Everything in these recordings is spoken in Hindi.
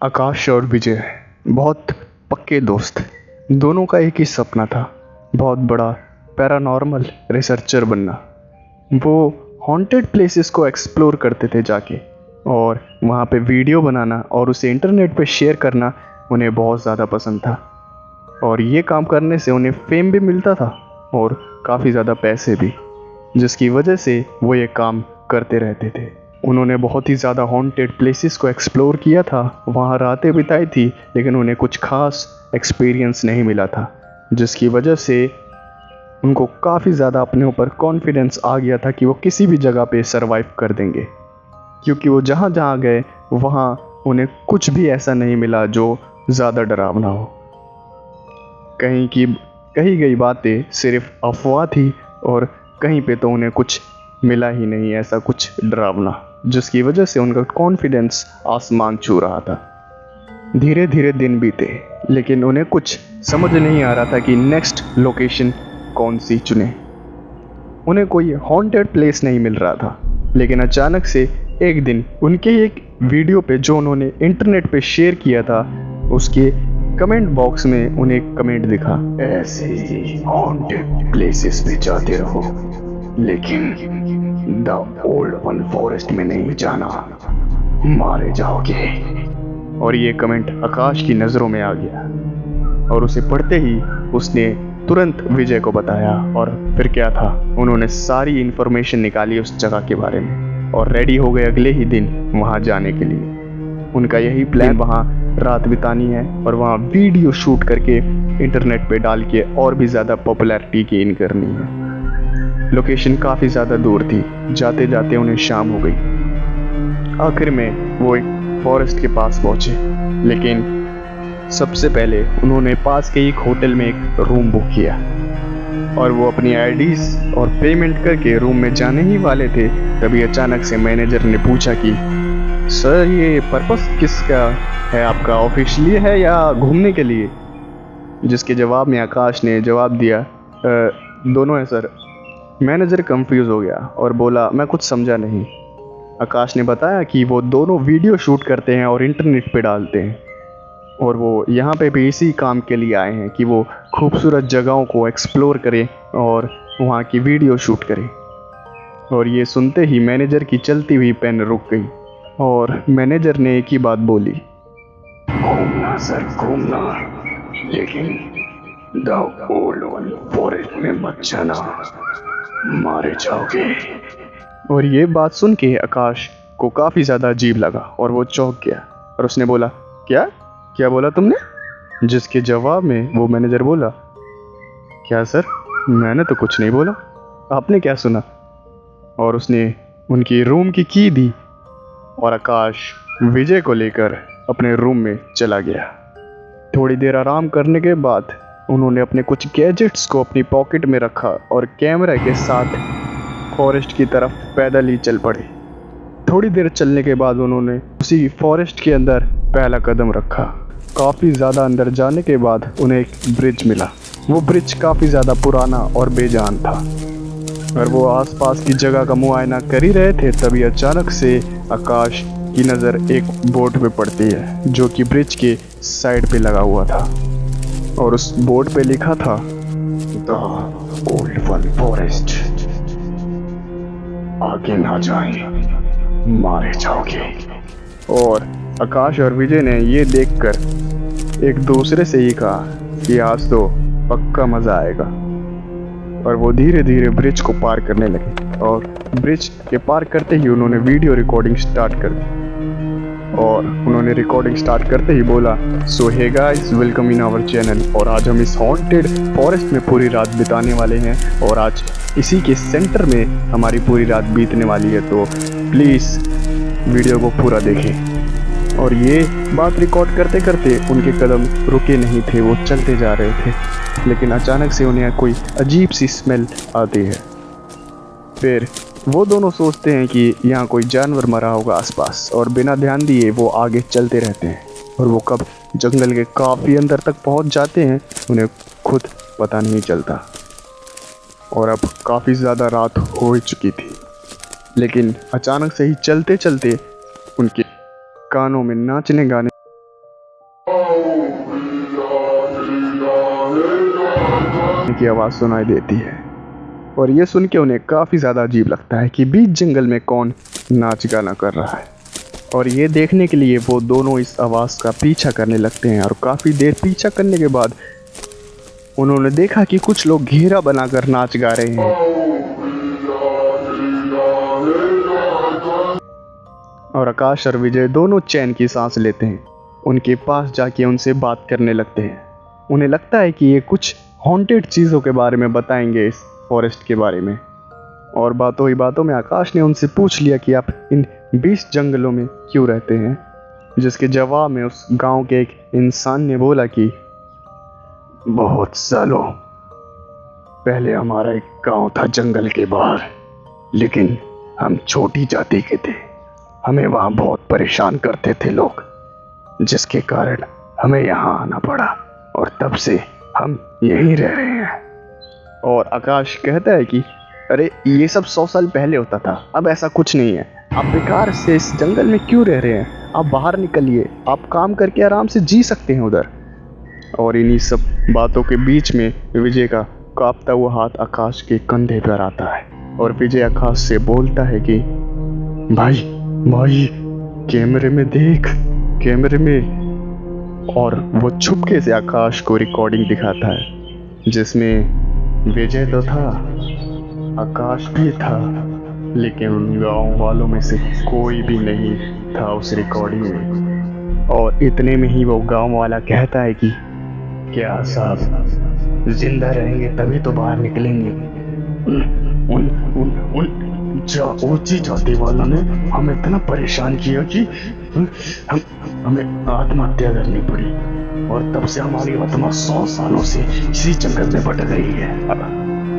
आकाश और विजय बहुत पक्के दोस्त। दोनों का एक ही सपना था, बहुत बड़ा पैरानॉर्मल रिसर्चर बनना। वो हॉन्टेड प्लेसेस को एक्सप्लोर करते थे जाके, और वहाँ पे वीडियो बनाना और उसे इंटरनेट पे शेयर करना उन्हें बहुत ज़्यादा पसंद था। और ये काम करने से उन्हें फेम भी मिलता था और काफ़ी ज़्यादा पैसे भी, जिसकी वजह से वो ये काम करते रहते थे। उन्होंने बहुत ही ज़्यादा हॉन्टेड प्लेसेस को एक्सप्लोर किया था, वहाँ रातें बिताई थी, लेकिन उन्हें कुछ खास एक्सपीरियंस नहीं मिला था, जिसकी वजह से उनको काफ़ी ज़्यादा अपने ऊपर कॉन्फिडेंस आ गया था कि वो किसी भी जगह पे सरवाइव कर देंगे। क्योंकि वो जहाँ जहाँ गए वहाँ उन्हें कुछ भी ऐसा नहीं मिला जो ज़्यादा डरावना हो। कही गई बातें सिर्फ अफवाह थी, और कहीं पे तो उन्हें कुछ मिला ही नहीं ऐसा कुछ डरावना, जिसकी वजह से उनका कॉन्फिडेंस आसमान छू रहा था। धीरे धीरे दिन बीते, लेकिन उन्हें कुछ समझ नहीं आ रहा था कि नेक्स्ट लोकेशन कौन सी चुने। उन्हें कोई हॉन्टेड प्लेस नहीं मिल रहा था, लेकिन अचानक से एक दिन उनके एक वीडियो पे जो उन्होंने इंटरनेट पे शेयर किया था, उसके कमेंट बॉक्स में उन्हें एक कमेंट दिखा, ऐसे ही हॉन्टेड प्लेसेस पे जाते रहो, लेकिन द ओल्ड वन फॉरेस्ट में नहीं जाना, मारे जाओगे। और ये कमेंट आकाश की नज़रों में आ गया, और उसे पढ़ते ही उसने तुरंत विजय को बताया। और फिर क्या था, उन्होंने सारी इन्फॉर्मेशन निकाली उस जगह के बारे में और रेडी हो गए अगले ही दिन वहाँ जाने के लिए। उनका यही प्लान, वहाँ रात बितानी है और वहाँ वीडियो शूट करके इंटरनेट पे डाल के और भी ज़्यादा पॉपुलैरिटी गेन करनी है। लोकेशन काफ़ी ज़्यादा दूर थी, जाते जाते उन्हें शाम हो गई। आखिर में वो एक फॉरेस्ट के पास पहुँचे, लेकिन सबसे पहले उन्होंने पास के एक होटल में एक रूम बुक किया, और वो अपनी आईडीज और पेमेंट करके रूम में जाने ही वाले थे, तभी अचानक से मैनेजर ने पूछा कि सर, ये पर्पस किसका है आपका, ऑफिशियली है या घूमने के लिए? जिसके जवाब में आकाश ने जवाब दिया, दोनों है सर। मैनेजर कंफ्यूज हो गया और बोला, मैं कुछ समझा नहीं। आकाश ने बताया कि वो दोनों वीडियो शूट करते हैं और इंटरनेट पे डालते हैं, और वो यहाँ पे भी इसी काम के लिए आए हैं कि वो खूबसूरत जगहों को एक्सप्लोर करें और वहाँ की वीडियो शूट करें। और ये सुनते ही मैनेजर की चलती हुई पेन रुक गई, और मैनेजर ने एक ही बात बोली, घूमना सर घूमना, लेकिन द ओल्ड वन फॉरेस्ट में मत जाना, मारे जाओगे। और ये बात सुन के आकाश को काफ़ी ज़्यादा अजीब लगा और वो चौंक गया, और उसने बोला, क्या बोला तुमने? जिसके जवाब में वो मैनेजर बोला, क्या सर, मैंने तो कुछ नहीं बोला, आपने क्या सुना? और उसने उनकी रूम की की दी, और आकाश विजय को लेकर अपने रूम में चला गया। थोड़ी देर आराम करने के बाद उन्होंने अपने कुछ गैजेट्स को अपनी पॉकेट में रखा और कैमरा के साथ फॉरेस्ट की तरफ पैदल ही चल पड़े। थोड़ी देर चलने के बाद उन्होंने उसी फॉरेस्ट के अंदर पहला कदम रखा। काफ़ी ज़्यादा अंदर जाने के बाद उन्हें एक ब्रिज मिला। वो ब्रिज काफ़ी ज़्यादा पुराना और बेजान था, और वो आसपास की जगह का मुआयना कर ही रहे थे, तभी अचानक से आकाश की नज़र एक बोर्ड पे पड़ती है जो कि ब्रिज के साइड पे लगा हुआ था, और उस बोर्ड पे लिखा था, द ओल्ड वन फॉरेस्ट, आगे ना जाएं, मारे जाओगे। और आकाश और विजय ने ये देखकर एक दूसरे से ही कहा कि आज तो पक्का मज़ा आएगा। और वो धीरे धीरे ब्रिज को पार करने लगे, और ब्रिज के पार करते ही उन्होंने वीडियो रिकॉर्डिंग स्टार्ट कर दी। और उन्होंने रिकॉर्डिंग स्टार्ट करते ही बोला, so hey guys, welcome in our channel. और आज हम इस हॉन्टेड फॉरेस्ट में पूरी रात बिताने वाले हैं, और आज इसी के सेंटर में हमारी पूरी रात बीतने वाली है, तो प्लीज़ वीडियो को पूरा देखें। और ये बात रिकॉर्ड करते करते उनके कदम रुके नहीं थे, वो चलते जा रहे थे, लेकिन अचानक से उन्हें कोई अजीब सी स्मेल आती है। फिर वो दोनों सोचते हैं कि यहाँ कोई जानवर मरा होगा आसपास, और बिना ध्यान दिए वो आगे चलते रहते हैं, और वो कब जंगल के काफ़ी अंदर तक पहुँच जाते हैं उन्हें खुद पता नहीं चलता। और अब काफ़ी ज़्यादा रात हो ही चुकी थी, लेकिन अचानक से ही चलते चलते उनके कानों में नाचने गाने की आवाज़ सुनाई देती है और ये सुन के उन्हें काफ़ी ज़्यादा अजीब लगता है कि बीच जंगल में कौन नाच गाना कर रहा है। और ये देखने के लिए वो दोनों इस आवाज़ का पीछा करने लगते हैं और काफ़ी देर पीछा करने के बाद उन्होंने देखा कि कुछ लोग घेरा बनाकर नाच गा रहे हैं। और आकाश और विजय दोनों चैन की सांस लेते हैं। उनके पास जाके उनसे बात करने लगते हैं। उन्हें लगता है कि ये कुछ हॉन्टेड चीज़ों के बारे में बताएंगे, इस फॉरेस्ट के बारे में। और बातों ही बातों में आकाश ने उनसे पूछ लिया कि आप इन 20 जंगलों में क्यों रहते हैं, जिसके जवाब में उस गांव के एक इंसान ने बोला कि बहुत सालों पहले हमारा एक गांव था जंगल के बाहर, लेकिन हम छोटी जाति के थे। हमें वहाँ बहुत परेशान करते थे लोग, जिसके कारण हमें यहाँ आना पड़ा और तब से हम यहीं रह रहे हैं। और आकाश कहता है कि अरे ये सब 100 साल पहले होता था, अब ऐसा कुछ नहीं है। आप बेकार से इस जंगल में क्यों रह रहे हैं? आप बाहर निकलिए, आप काम करके आराम से जी सकते हैं उधर। और इन्हीं सब बातों के बीच में विजय का कांपता हुआ हाथ आकाश के कंधे पर आता है और विजय आकाश से बोलता है कि भाई भाई कैमरे में देख, कैमरे में। और वो छुपके से आकाश को रिकॉर्डिंग दिखाता है जिसमें विजय तो था, आकाश भी था, लेकिन उन गाँव वालों में से कोई भी नहीं था उस रिकॉर्डिंग में। और इतने में ही वो गाँव वाला कहता है कि क्या साहब, जिंदा रहेंगे तभी तो बाहर निकलेंगे। उन ऊंची जाति वालों ने हमें इतना परेशान किया कि हमें आत्महत्या करनी पड़ी और तब से हमारी आत्मा 100 सालों से इसी जंगल में भटक रही है।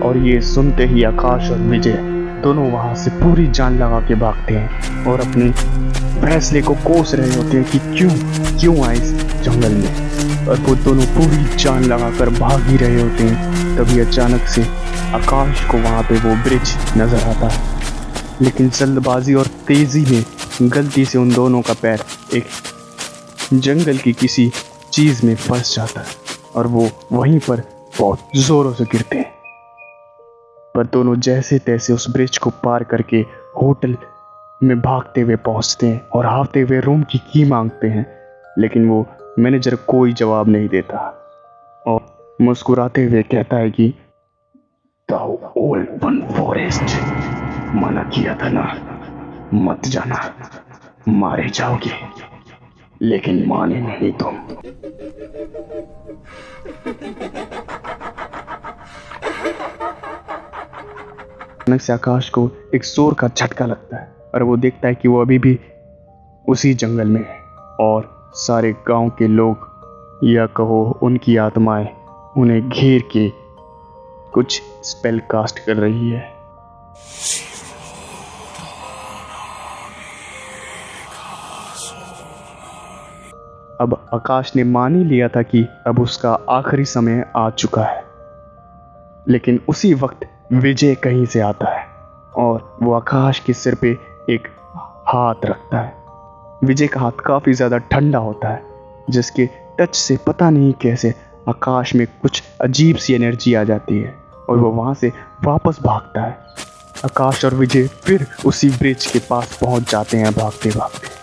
और ये सुनते ही आकाश और विजय दोनों वहां से पूरी जान लगा के भागते हैं और अपने फैसले को कोस रहे होते हैं कि क्यों आए इस जंगल में। और वो दोनों पूरी जान लगाकर भाग ही रहे होते हैं, तभी अचानक से आकाश को वहां पे वो ब्रिज नजर आता है। लेकिन जल्दबाजी और तेजी में गलती से उन दोनों का पैर एक जंगल की किसी चीज में फंस जाता है और वो वहीं पर बहुत जोरों से गिरते हैं। पर दोनों जैसे तैसे उस ब्रिज को पार करके होटल में भागते हुए पहुंचते हैं और हाफते हुए रूम की की मांगते हैं, लेकिन वो मैनेजर कोई जवाब नहीं देता और मुस्कुराते हुए कहता है कि द ओल्ड वन फॉरेस्ट, मना किया था ना, मत जाना, मारे जाओगे। लेकिन माने नहीं तुम। अचानक से आकाश को एक जोर का झटका लगता है और वो देखता है कि वो अभी भी उसी जंगल में है और सारे गांव के लोग या कहो उनकी आत्माएं उन्हें घेर के कुछ स्पेल कास्ट कर रही है। अब आकाश ने मान ही लिया था कि अब उसका आखिरी समय आ चुका है, लेकिन उसी वक्त विजय कहीं से आता है और वो आकाश के सिर पे एक हाथ रखता है। विजय का हाथ काफ़ी ज़्यादा ठंडा होता है, जिसके टच से पता नहीं कैसे आकाश में कुछ अजीब सी एनर्जी आ जाती है और वो वहाँ से वापस भागता है। आकाश और विजय फिर उसी ब्रिज के पास पहुँच जाते हैं भागते भागते,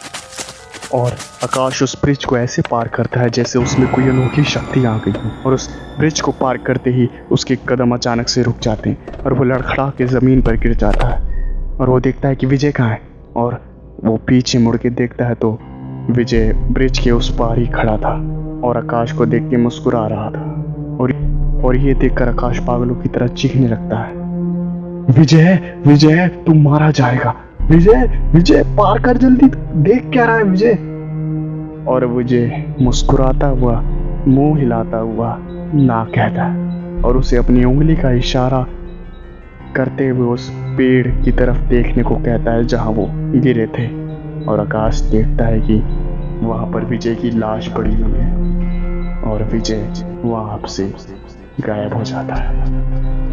और आकाश उस ब्रिज को ऐसे पार करता है जैसे उसमें कोई अनोखी शक्ति आ गई हो। और उस ब्रिज को पार करते ही उसके कदम अचानक से रुक जाते हैं और वो लड़खड़ा के ज़मीन पर गिर जाता है और वो देखता है कि विजय कहाँ है। और वो पीछे मुड़ के देखता है तो विजय ब्रिज के उस पार ही खड़ा था और आकाश को देख के मुस्कुरा रहा था। और ये देखकर आकाश पागलों की तरह चीखने लगता है, विजय विजय तू मारा जाएगा, विजय विजय पार कर जल्दी, देख क्या रहा है विजय। और विजय मुस्कुराता हुआ मुंह हिलाता हुआ ना कहता है और उसे अपनी उंगली का इशारा करते हुए उस पेड़ की तरफ देखने को कहता है जहां वो गिरे थे। और आकाश देखता है कि वहां पर विजय की लाश पड़ी हुई है और विजय वहां से गायब हो जाता है।